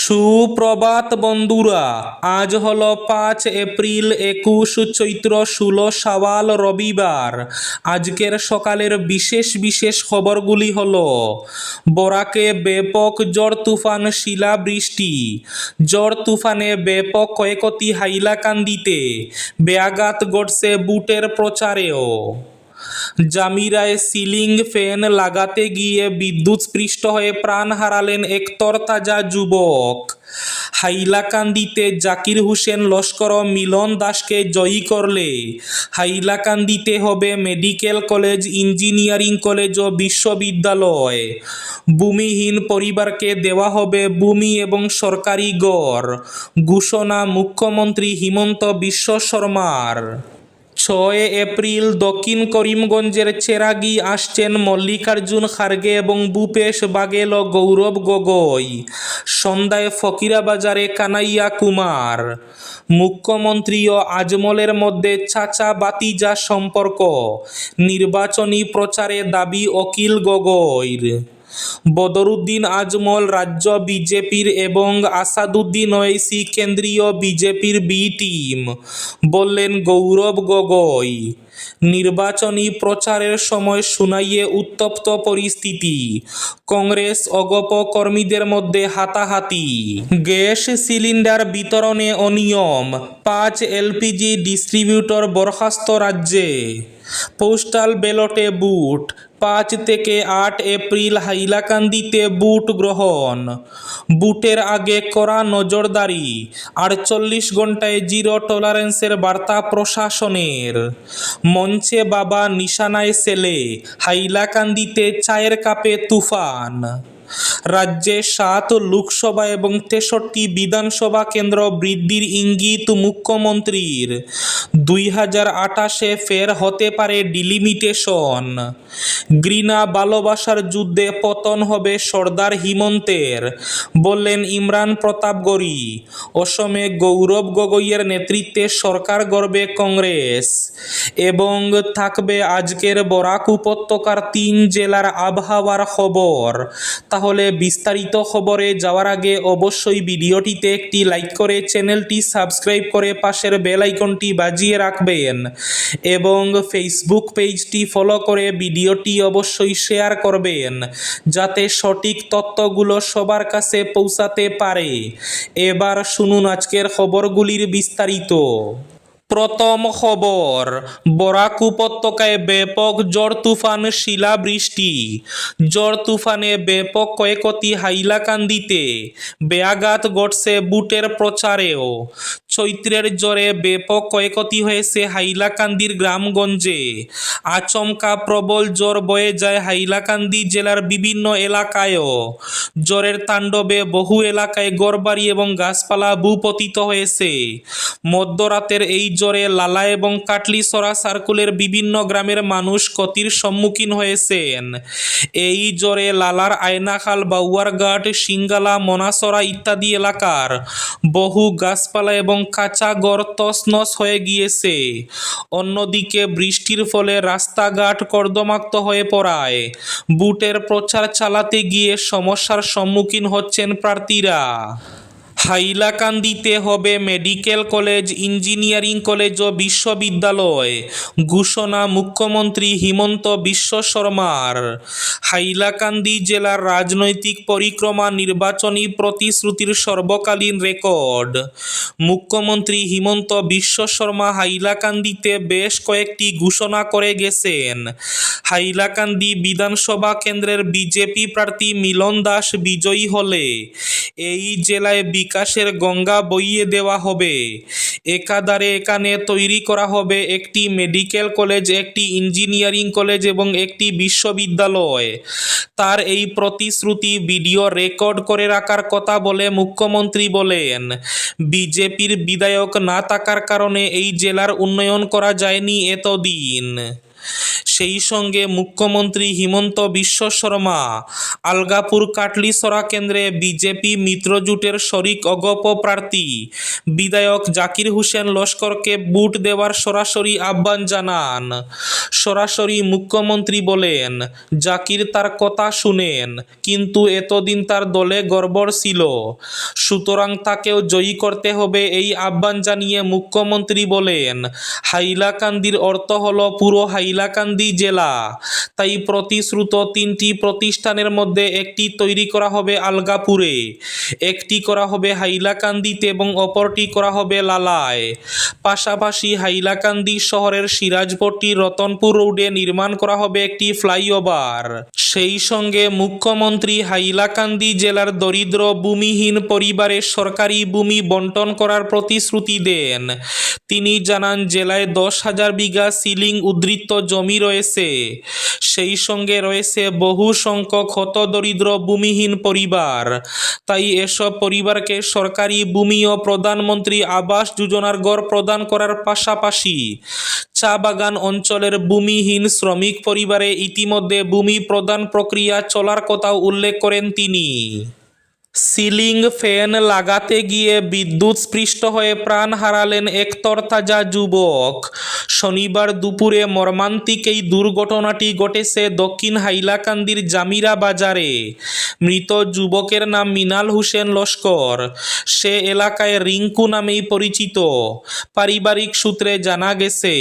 সুপ্রভাত বন্ধুরা, আজ হলো 5 এপ্রিল, 21 চৈত্র, 16 শাওয়াল, রবিবার। আজকের সকালের বিশেষ বিশেষ খবরগুলি হলো: বরাকে ব্যাপক ঝড় তুফান, শিলাবৃষ্টি। ঝড় তুফানে ব্যাপক ক্ষয়ক্ষতি হাইলাকান্দিতে, ব্যাঘাত ঘটছে বুটের প্রচারেও। জামিরায় সিলিং ফ্যান লাগাতে গিয়ে বিদ্যুৎস্পৃষ্ট হয়ে প্রাণ হারালেন এক তরতাজা যুবক। হাইলাকান্দিতে জাকির হোসেন লস্কর মিলন দাসকে জয়ী করলে হাইলাকান্দিতে হবে মেডিকেল কলেজ, ইঞ্জিনিয়ারিং কলেজ ও বিশ্ববিদ্যালয়। ভূমিহীন পরিবারকে দেওয়া হবে ভূমি এবং সরকারি ঘর, ঘোষণা মুখ্যমন্ত্রী হিমন্ত বিশ্ব শর্মার। 6 এপ্রিল দক্ষিণ করিমগঞ্জের চেরাগি আসছেন মল্লিকার্জুন খার্গে এবং ভূপেশ বাঘেল ও গৌরব গগৈ। সন্ধ্যায় ফকিরাবাজারে কানাইয়া কুমার। মুখ্যমন্ত্রী ও আজমলের মধ্যে চাচা বাতিজা সম্পর্ক, নির্বাচনী প্রচারে দাবি অখিল গগৈর। বদরুদ্দিন আজমল রাজ্য বিজেপির এবং আসাদুদ্দিন ওয়াইসি কেন্দ্রীয় বিজেপির বি টিম, বললেন গৌরব গগৈ। নির্বাচনী প্রচারের সময় সুনাইয়ে উত্তপ্ত পরিস্থিতি, কংগ্রেস অগপ কর্মীদের মধ্যে হাতাহাতি। গ্যাস সিলিন্ডার বিতরণে অনিয়ম, 5 এলপিজি ডিস্ট্রিবিউটর বরখাস্ত রাজ্যে। পোস্টাল ব্যালটে বুট, 5 থেকে 8 এপ্রিল হাইলাকান্দিতে বুট গ্রহণ। বুটের আগে কড়া নজরদারি, 48 ঘণ্টায় জিরো টলারেন্সের বার্তা প্রশাসনের। মঞ্চে বাবা, নিশানায় ছেলে, হাইলাকান্দিতে চায়ের কাপে তুফান। রাজ্যে 7 লোকসভা এবং 63 বিধানসভা কেন্দ্র বৃদ্ধির ইঙ্গিত মুখ্যমন্ত্রীর। 2028-এ ফের হতে পারে ডিলিমিটেশন। ঘৃণা ভালোবাসার যুদ্ধে পতন হবে সর্দার হিমন্তের, বললেন ইমরান প্রতাপগড়ি। অসমে গৌরব গগৈয়ের নেতৃত্বে সরকার গড়বে কংগ্রেস। এবং থাকবে আজকের বরাক উপত্যকার 3 জেলার আবহাওয়ার খবর। তাহলে বিস্তারিত খবরে যাওয়ার আগে অবশ্যই ভিডিওটিতে একটি লাইক করে চ্যানেলটি সাবস্ক্রাইব করে পাশের বেল আইকনটি বাজিয়ে রাখবেন এবং ফেসবুক পেজটি ফলো করে ভিডিওটি অবশ্যই শেয়ার করবেন, যাতে সঠিক তথ্যগুলো সবার কাছে পৌঁছাতে পারে। এবার শুনুন আজকের খবরগুলির বিস্তারিত। প্রথম খবর, বরাক উপত্যকায় ব্যাপক ঝড় তুফান, শিলাবৃষ্টি। ঝড় তুফানে ব্যাপক ক্ষয়ক্ষতি হাইলাকান্দিতে, ব্যাঘাত ঘটছে বুটের প্রচারেও। চৈত্রের ঝড়ে ব্যাপক ক্ষয়ক্ষতি হয়েছে হাইলাকান্দির গ্রামগঞ্জে। আচমকা প্রবল ঝড় বয়ে যায় হাইলাকান্দি জেলার বিভিন্ন এলাকায়ও। ঝড়ের তাণ্ডবে বহু এলাকায় ঘরবাড়ি এবং গাছপালা ভূপতিত হয়েছে। মধ্যরাতের এই ঝড়ে লালা এবং কাটলিছড়া সার্কুলের বিভিন্ন গ্রামের মানুষ ক্ষতির সম্মুখীন হয়েছেন। এই ঝড়ে লালার আয়নাখাল, বাউয়ারঘাট, সিঙ্গালা, মনাসরা ইত্যাদি এলাকার বহু গাছপালা এবং কাঁচা ঘর তছনছ হয়ে গিয়েছে। অন্যদিকে বৃষ্টির ফলে রাস্তাঘাট কর্দমাক্ত হয়ে পড়ায় বুটের প্রচার চালাতে গিয়ে সমস্যার সম্মুখীন হচ্ছেন প্রার্থীরা। হাইলাকান্দিতে হবে মেডিকেল কলেজ, ইঞ্জিনিয়ারিং কলেজ ও বিশ্ববিদ্যালয়, ঘোষণা মুখ্যমন্ত্রী হিমন্ত বিশ্ব শর্মার। হাইলাকান্দি জেলার রাজনৈতিক পরিক্রমা নির্বাচনী প্রতিশ্রুতির সর্বকালীন রেকর্ড। মুখ্যমন্ত্রী হিমন্ত বিশ্ব শর্মা হাইলাকান্দিতে বেশ কয়েকটি ঘোষণা করে গেছেন। হাইলাকান্দি বিধানসভা কেন্দ্রের বিজেপি প্রার্থী মিলন দাস বিজয়ী হলে এই জেলায় বিকাশের গঙ্গা বইয়ে দেওয়া হবে। একাধারে এখানে তৈরি করা হবে একটি মেডিকেল কলেজ, একটি ইঞ্জিনিয়ারিং কলেজ এবং একটি বিশ্ববিদ্যালয়। তার এই প্রতিশ্রুতি ভিডিও রেকর্ড করে রাখার কথা বলে মুখ্যমন্ত্রী বলেন, বিজেপির বিধায়ক না থাকার কারণে এই জেলার উন্নয়ন করা যায়নি এতদিন। সেই সঙ্গে মুখ্যমন্ত্রী হিমন্ত বিশ্ব শর্মা আলগাপুর কাটলিসরা কেন্দ্রে বিজেপি মিত্রজোটের শরিক অগপ প্রার্থী বিধায়ক জাকির হোসেন লস্করকে ভোট দেওয়ার সরাসরি আহ্বান জানান। সরাসরি মুখ্যমন্ত্রী বলেন, জাকির তার কথা শুনেন, কিন্তু এতদিন তার দলে গড়বড় ছিল, সুতরাং তাকেও জয়ী করতে হবে। এই আহ্বান জানিয়ে মুখ্যমন্ত্রী বলেন, হাইলাকান্দির অর্থ হল পুরো হাইলাকান্দি জেলা, তাই প্রতিশ্রুত 3টি প্রতিষ্ঠানের মধ্যে একটি তৈরি করা হবে আলগাপুরে, একটি করা হবে হাইলাকান্দিতে এবং অপরটি করা হবে লালায়। পাশাপাশি হাইলাকান্দি শহরের সিরাজপট্টি রতনপুর রোডে নির্মাণ করা হবে একটি ফ্লাইওভার। সেই সঙ্গে মুখ্যমন্ত্রী হাইলাকান্দি জেলার দরিদ্র ভূমিহীন পরিবারের সরকারি ভূমি বন্টন করার প্রতিশ্রুতি দেন। তিনি জানান, জেলায় 10,000 বিঘা সিলিং উদ্ধৃত জমি রয়েছে, সেই সঙ্গে রয়েছে বহু সংখ্যক হতদরিদ্র ভূমিহীন পরিবার, তাই এসব পরিবারকে সরকারি ভূমি ও প্রধানমন্ত্রী আবাস যোজনার ঘর প্রদান করার পাশাপাশি চা বাগান অঞ্চলের ভূমিহীন শ্রমিক পরিবারে ইতিমধ্যে ভূমি প্রদান প্রক্রিয়া চলার কথাও উল্লেখ করেন তিনি। সিলিং ফ্যান লাগাতে গিয়ে বিদ্যুৎস্পৃষ্ট হয়ে প্রাণ হারালেন এক তরতাজা যুবক। শনিবার দুপুরে মর্মান্তিক এই দুর্ঘটনাটি ঘটেছে দক্ষিণ হাইলাকান্দির জামিরা বাজারে। মৃত যুবকের নাম মিনাল হোসেন লস্কর। সে এলাকায় রিঙ্কু নামেই পরিচিত। পারিবারিক সূত্রে জানা গেছে,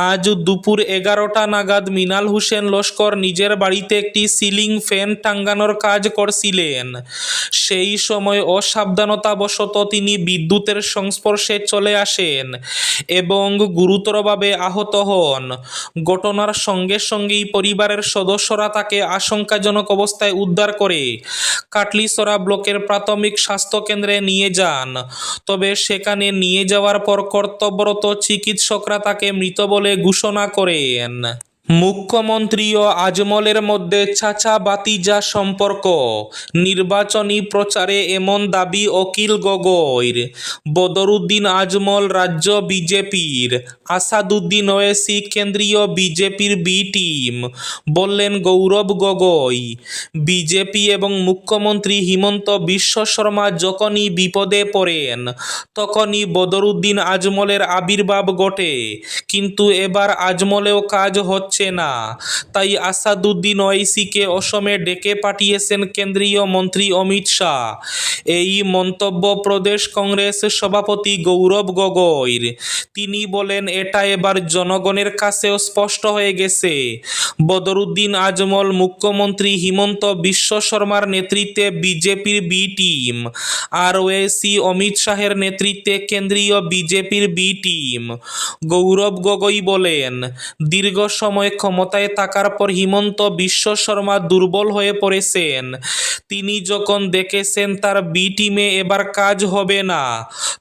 আজ দুপুর 11টা নাগাদ মিনাল হোসেন লস্কর নিজের বাড়িতে একটি সিলিং ফ্যান টাঙ্গানোর কাজ করছিলেন। সেই সময় অসাবধানতাবশত তিনি বিদ্যুতের সংস্পর্শে চলে আসেন এবং গুরুতরভাবে আহত হন। ঘটনার সঙ্গে সঙ্গেই পরিবারের সদস্যরা তাকে আশঙ্কাজনক অবস্থায় উদ্ধার করে কাটলিসরা ব্লকের প্রাথমিক স্বাস্থ্য কেন্দ্রে নিয়ে যান। তবে সেখানে নিয়ে যাওয়ার পর কর্তব্যরত চিকিৎসকরা তাকে মৃত বলে ঘোষণা করেন। মুখ্যমন্ত্রী ও আজমলের মধ্যে চাচা ভাতিজা সম্পর্ক, নির্বাচনী প্রচারে এমন দাবি অখিল গগৈর। বদরুদ্দিন আজমল রাজ্য বিজেপির, আসাদুদ্দিন ওয়েসি কেন্দ্রীয় বিজেপির বি টিম, বললেন গৌরব গগৈ। বিজেপি এবং মুখ্যমন্ত্রী হিমন্ত বিশ্ব শর্মা যখনই বিপদে পড়েন তখনই বদরুদ্দিন আজমলের আবির্ভাব ঘটে, কিন্তু এবার আজমলেও কাজ হচ্ছে না, তাই আসাদুদ্দিন ওয়াইসিকে অসমে ডেকে পাঠিয়েছেন কেন্দ্রীয় মন্ত্রী অমিত শাহ। এই মন্তব্য প্রদেশ কংগ্রেস সভাপতি গৌরব গগৈর। তিনি বলেন, এটা এবার জনগণের কাছেও স্পষ্ট হয়ে গেছে, বদরুদ্দিন আজমল মুখ্যমন্ত্রী হিমন্ত বিশ্ব শর্মার নেতৃত্বে বিজেপির বি টিম, আর ওয়েসি অমিত শাহের নেতৃত্বে কেন্দ্রীয় বিজেপির বি টিম। গৌরব গগৈ বলেন, দীর্ঘ সময় ক্ষমতায় থাকার পর হিমন্ত বিশ্ব শর্মা দুর্বল হয়ে পড়েছেন। তিনি যখন দেখেছেন তার বি টিমে এবার কাজ হবে না,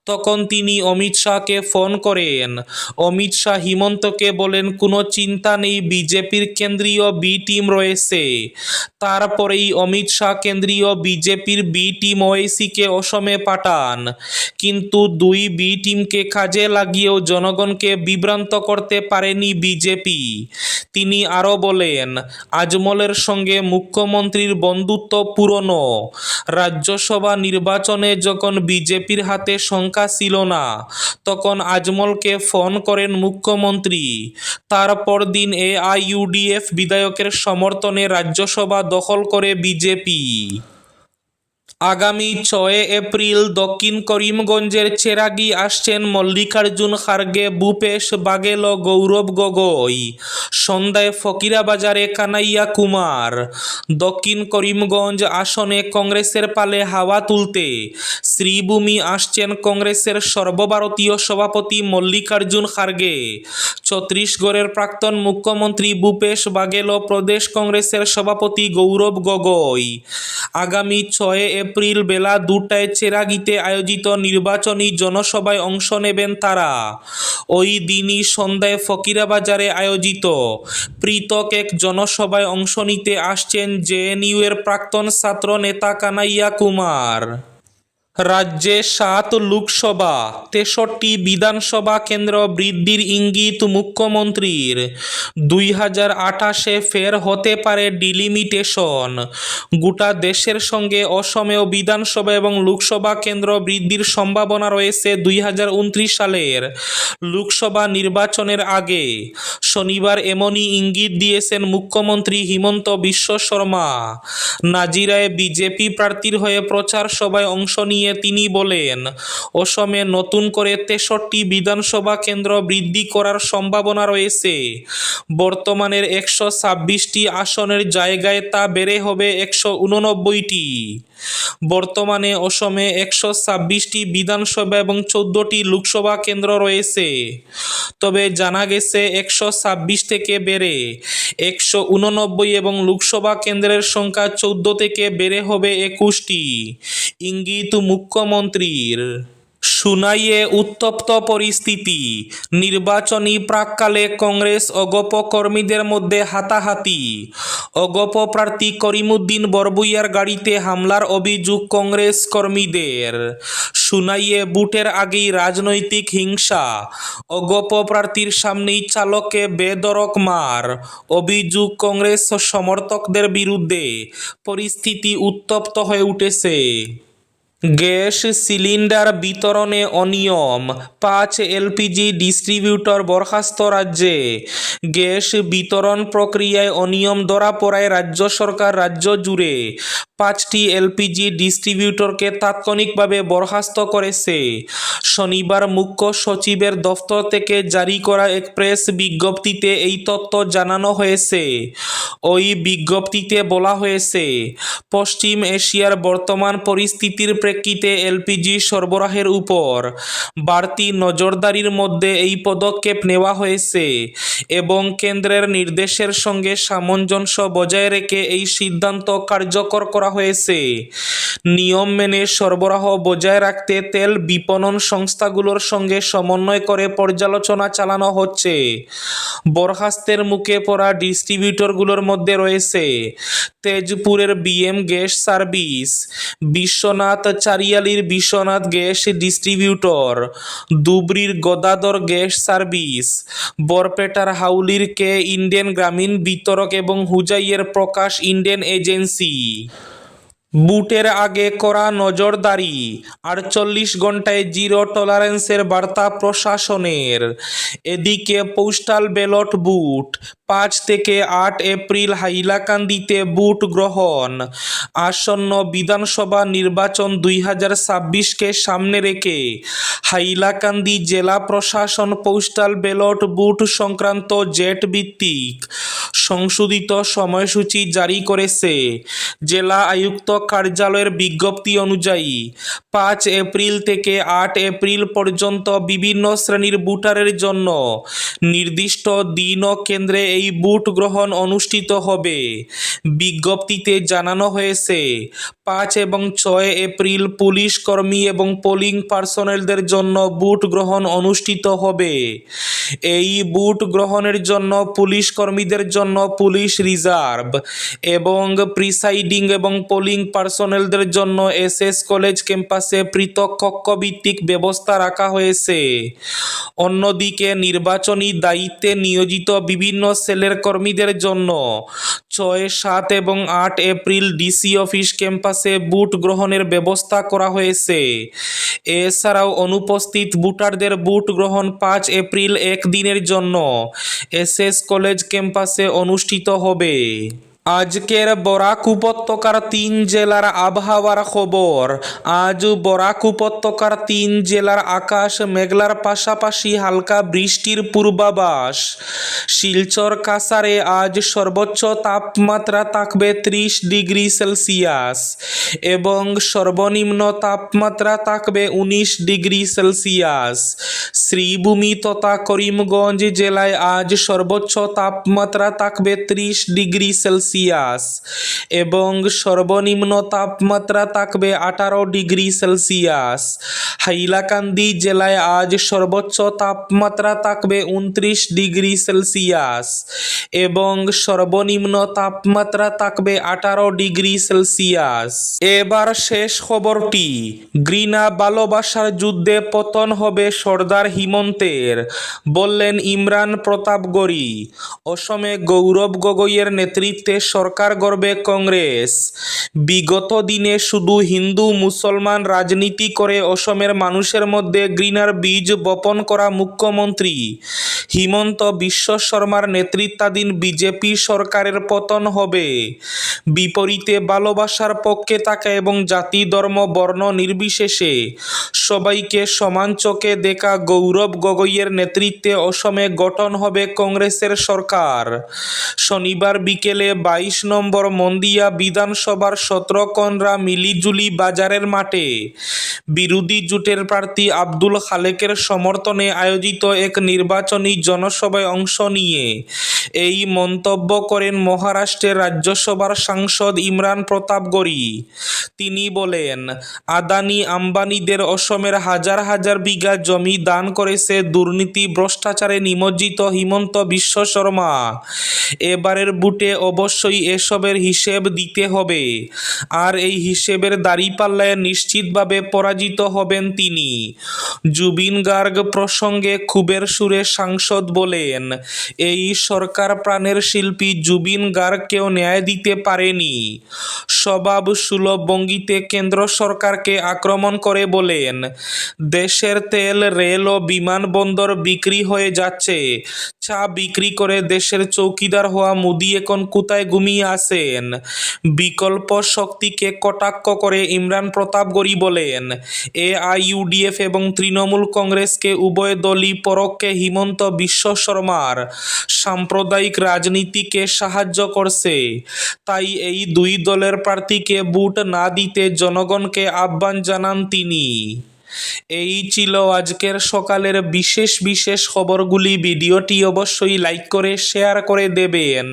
তখন তিনি অমিত শাহকে ফোন করেন। অমিত শাহ হিমন্তকে বলেন, কোনো চিন্তা নেই, বিজেপির কেন্দ্রীয় বি টিম রয়েছে। তারপরেই অমিত শাহ কেন্দ্রীয় বিজেপির বি টিম ওয়াইসিকে অসমে পাঠান, কিন্তু দুই বি টিমকে কাজে লাগিয়েও জনগণকে বিভ্রান্ত করতে পারেনি বিজেপি। তিনি আরও বলেন, আজমলের সঙ্গে মুখ্যমন্ত্রীর বন্ধুত্ব পুরনো। রাজ্যসভা নির্বাচনে যখন বিজেপির হাতে সংখ্যা ছিল না, তখন আজমলকে ফোন করেন মুখ্যমন্ত্রী। তারপর দিন এআইইউডিএফ বিধায়কের সমর্থনে রাজ্যসভা দখল করে বিজেপি। আগামী 6 এপ্রিল দক্ষিণ করিমগঞ্জের চেরাগি আসছেন মল্লিকার্জুন খার্গে, ভূপেশ বাঘেল ও গৌরব গগৈ। সন্ধ্যায় ফকিরাবাজারে কানাইয়া কুমার। দক্ষিণ করিমগঞ্জ আসনে কংগ্রেসের পালে হাওয়া তুলতে শ্রীভূমি আসছেন কংগ্রেসের সর্বভারতীয় সভাপতি মল্লিকার্জুন খার্গে। ছত্তিশগড়ের প্রাক্তন মুখ্যমন্ত্রী ভূপেশ বাঘেল ও প্রদেশ কংগ্রেসের সভাপতি গৌরব গগৈ। আগামী 6 এপ্রিল বেলা 2টায় চেরাগিতে আয়োজিত নির্বাচনী জনসভায় অংশ নেবেন তারা। ওই দিনই সন্ধ্যায় ফকিরাবাজারে আয়োজিত পৃথক এক জনসভায় অংশ নিতে আসছেন জেএনইউ এর প্রাক্তন ছাত্র নেতা কানাইয়া কুমার। রাজ্যে 7 লোকসভা 63 বিধানসভা কেন্দ্র বৃদ্ধির ইঙ্গিত মুখ্যমন্ত্রীর। 2028-এ ফের হতে পারে ডিলিমিটেশন। গোটা দেশের সঙ্গে অসমেও বিধানসভা এবং লোকসভা কেন্দ্র বৃদ্ধির সম্ভাবনা রয়েছে 2029 সালের লোকসভা নির্বাচনের আগে। শনিবার এমনই ইঙ্গিত দিয়েছেন মুখ্যমন্ত্রী হিমন্ত বিশ্ব শর্মা। নাজিরায় বিজেপি প্রার্থীর হয়ে প্রচার সভায় অংশ নিয়ে তিনি বলেন, অসমে নতুন করে 63 বিধানসভা কেন্দ্র বৃদ্ধি করার সম্ভাবনা রয়েছে। বর্তমানের 126টি আসনের জায়গায় তা বেড়ে হবে 189টি। বর্তমানে অসমে 126টি বিধানসভা এবং 14টি লোকসভা কেন্দ্র রয়েছে। তবে জানা গেছে 126 থেকে বেড়ে 189 এবং লোকসভা কেন্দ্রের সংখ্যা 14 থেকে বেড়ে হবে 21টি। ইঙ্গিত মুখ্যমন্ত্রীর। সুনাইয়ে উত্তপ্ত পরিস্থিতি। নির্বাচনী প্রাক্কালে কংগ্রেস অগপ কর্মীদের মধ্যে হাতাহাতি। অগপ প্রার্থী করিমউদ্দিন বরভূঁইয়ার গাড়িতে হামলার অভিযোগ কংগ্রেস কর্মীদের। সুনাইয়ে বুটের আগেই রাজনৈতিক হিংসা। অগপ প্রার্থীর সামনেই চালককে বেধড়ক মার। অভিযোগ কংগ্রেস সমর্থকদের বিরুদ্ধে। পরিস্থিতি উত্তপ্ত হয়ে উঠেছে। গ্যাস সিলিন্ডার বিতরণে অনিয়ম, 5 এলপিজি ডিস্ট্রিবিউটর বরখাস্ত রাজ্যে। গ্যাস বিতরণ প্রক্রিয়ায় অনিয়ম ধরা পড়ায় রাজ্য সরকার রাজ্য জুড়ে 5টি এলপিজি ডিস্ট্রিবিউটরকে তাৎক্ষণিকভাবে বরখাস্ত করেছে। শনিবার মুখ্য সচিবের দফতর থেকে জারি করা এক প্রেস বিজ্ঞপ্তিতে এই তথ্য জানানো হয়েছে। ওই বিজ্ঞপ্তিতে বলা হয়েছে, পশ্চিম এশিয়ার বর্তমান পরিস্থিতির প্রেক্ষিতে এলপিজি সরবরাহের উপর বাড়তি নজরদারির মধ্যে এই পদক্ষেপ নেওয়া হয়েছে এবং কেন্দ্রের নির্দেশের সঙ্গে সামঞ্জস্য বজায় রেখে এই সিদ্ধান্ত কার্যকর করা হয়েছে। নিয়ম মেনে সরবরাহ বজায় রাখতে তেল বিপণন সংস্থাগুলোর সঙ্গে সমন্বয় করে পর্যালোচনা চালানো হচ্ছে। বরখাস্তের মুখে পড়া ডিস্ট্রিবিউটরগুলোর মধ্যে রয়েছে তেজপুরের বিএম গ্যাস সার্ভিস, বিশ্বনাথ চারিয়ালির বিশ্বনাথ গ্যাস ডিস্ট্রিবিউটর, ধুবড়ীর গদাধর গ্যাস সার্ভিস, বরপেটার হাউলির কে ইন্ডিয়ান গ্রামীণ বিতরক এবং হুজাইয়ের প্রকাশ ইন্ডিয়ান এজেন্সি। বুটের আগে করা নজরদারি। 48 ঘন্টায় জিরো টলারেন্সের বার্তা প্রশাসনের। এদিকে পোস্টাল ব্যালট বুট। 5 থেকে 8 এপ্রিল হাইলাকান্দিতে বুট গ্রহণ। আসন্ন বিধানসভা নির্বাচন 2026কে সামনে রেখে হাইলাকান্দি জেলা প্রশাসন পোস্টাল ব্যালট বুট সংক্রান্ত জেট ভিত্তিক সংশোধিত সময়সূচি জারি করেছে। জেলা আয়ুক্ত কার্যালয়ের বিজ্ঞপ্তি অনুযায়ী 5 এপ্রিল থেকে 8 এপ্রিল পর্যন্ত বিভিন্ন শ্রেণীর ভোটারের জন্য নির্দিষ্ট দিন ও কেন্দ্রে এই ভোট গ্রহণ অনুষ্ঠিত হবে। বিজ্ঞপ্তিতে জানানো হয়েছে, 5 এবং 6 এপ্রিল পুলিশ কর্মী এবং পোলিং পার্সোনেলদের জন্য ভোট গ্রহণ অনুষ্ঠিত হবে। এই ভোট গ্রহণের জন্য পুলিশ কর্মীদের জন্য পুলিশ রিজার্ভ এবং প্রিসাইডিং এবং পোলিং পার্সোনেলদের জন্য এসএস কলেজ ক্যাম্পাসে পৃথক কক্ষভিত্তিক ব্যবস্থা রাখা হয়েছে। অন্যদিকে নির্বাচনী দায়িত্বে নিয়োজিত বিভিন্ন সেলের কর্মীদের জন্য 6, 7 এবং 8 এপ্রিল ডিসি অফিস ক্যাম্পাসে ভোট গ্রহণের ব্যবস্থা করা হয়েছে। এছাড়াও অনুপস্থিত ভোটারদের ভোট গ্রহণ 5 এপ্রিল একদিনের জন্য এসএস কলেজ ক্যাম্পাসে অনুষ্ঠিত হবে। আজকের বরাক উপত্যকার 3 জেলার আবহাওয়ার খবর। আজ বরাক উপত্যকার 3 জেলার আকাশ মেঘলার পাশাপাশি হালকা বৃষ্টির পূর্বাভাস। শিলচর কাছাড়ে আজ সর্বোচ্চ তাপমাত্রা থাকবে 30 ডিগ্রি সেলসিয়াস এবং সর্বনিম্ন তাপমাত্রা থাকবে 19 ডিগ্রি সেলসিয়াস। শ্রীভূমি তথা করিমগঞ্জ জেলায় আজ সর্বোচ্চ তাপমাত্রা থাকবে 30 ডিগ্রি সেলসিয়াস সেলসিয়াস এবং সর্বনিম্ন তাপমাত্রা থাকবে 18 ডিগ্রি সেলসিয়াস। হাইলাকান্দি জেলায় আজ সর্বোচ্চ তাপমাত্রা থাকবে 29 ডিগ্রি সেলসিয়াস এবং সর্বনিম্ন তাপমাত্রা থাকবে 18 ডিগ্রি সেলসিয়াস। এবার শেষ খবরটি, ঘৃণা ভালোবাসার যুদ্ধে পতন হবে সর্দার হিমন্তের, বললেন ইমরান প্রতাপগড়ি। অসমে গৌরব গগৈয়ের নেতৃত্বে সরকার গড়বে কংগ্রেস। বিগত দিনে শুধু হিন্দু মুসলমান রাজনীতি করে অসমের মানুষের মধ্যে ঘৃণার বীজ বপন করা মুখ্যমন্ত্রী হিমন্ত বিশ্ব শর্মার নেতৃত্বাধীন বিজেপি সরকারের পতন হবে। বিপরীতে ভালোবাসার পক্ষে থাকা এবং জাতি ধর্ম বর্ণ নির্বিশেষে সবাইকে সমান চোখে দেখা গৌরব গগৈয়ের নেতৃত্বে অসমে গঠন হবে কংগ্রেসের সরকার। শনিবার বিকেলে 22 নম্বর মন্দিয়া বিধানসভার 17 কনরা মিলিজুলি বাজারের মাঠে বিরোধী জোটের প্রার্থী আব্দুল খালেকের সমর্থনে আয়োজিত এক নির্বাচনী জনসভায় অংশ নিয়ে এই মন্তব্য করেন মহারাষ্ট্রের রাজ্যসভার সাংসদ ইমরান প্রতাপগড়ি। তিনি বলেন, আদানি আম্বানিদের অসমের হাজার হাজার বিঘা জমি দান করেছে দুর্নীতি ভ্রষ্টাচারে নিমজ্জিত হিমন্ত বিশ্ব শর্মা। এবারের ভোটে অবশ্যই এসবের হিসেব দিতে হবে, আর এই হিসেবের দাঁড়িপাল্লায় নিশ্চিতভাবে পরাজিত হবেন তিনি। জুবিন গার্গ প্রসঙ্গে ক্ষোভের সুরে সাংসদ বলেন, এই সরকার প্রাণের শিল্পী জুবিন গার্গকেও ন্যায় দিতে পারেনি। স্বভাব সুলভ ভঙ্গিতে কেন্দ্র সরকারকে আক্রমণ করে বলেন, দেশের তেল, রেল ও বিমানবন্দর বিক্রি হয়ে যাচ্ছে, চা বিক্রি করে দেশের চৌকিদার হওয়া মোদি এখন কোথায় ঘুমিয়ে আছেন। বিকল্প শক্তিকে কটাক্ষ করে ইমরান প্রতাপগড়ি বলেন, এআইইউডিএফ এবং তৃণমূল কংগ্রেসকে উভয় দলই পরোক্ষে হিমন্ত বিশ্ব শর্মার সাম্প্রদায়িক রাজনীতিকে সাহায্য করছে। তাই এই দুই দলের প্রার্থীকে ভোট না দিতে জনগণকে আহ্বান জানান তিনি। এই ছিল আজকের সকালের বিশেষ খবরগুলি। ভিডিওটি অবশ্যই লাইক করে শেয়ার করে দেবেন।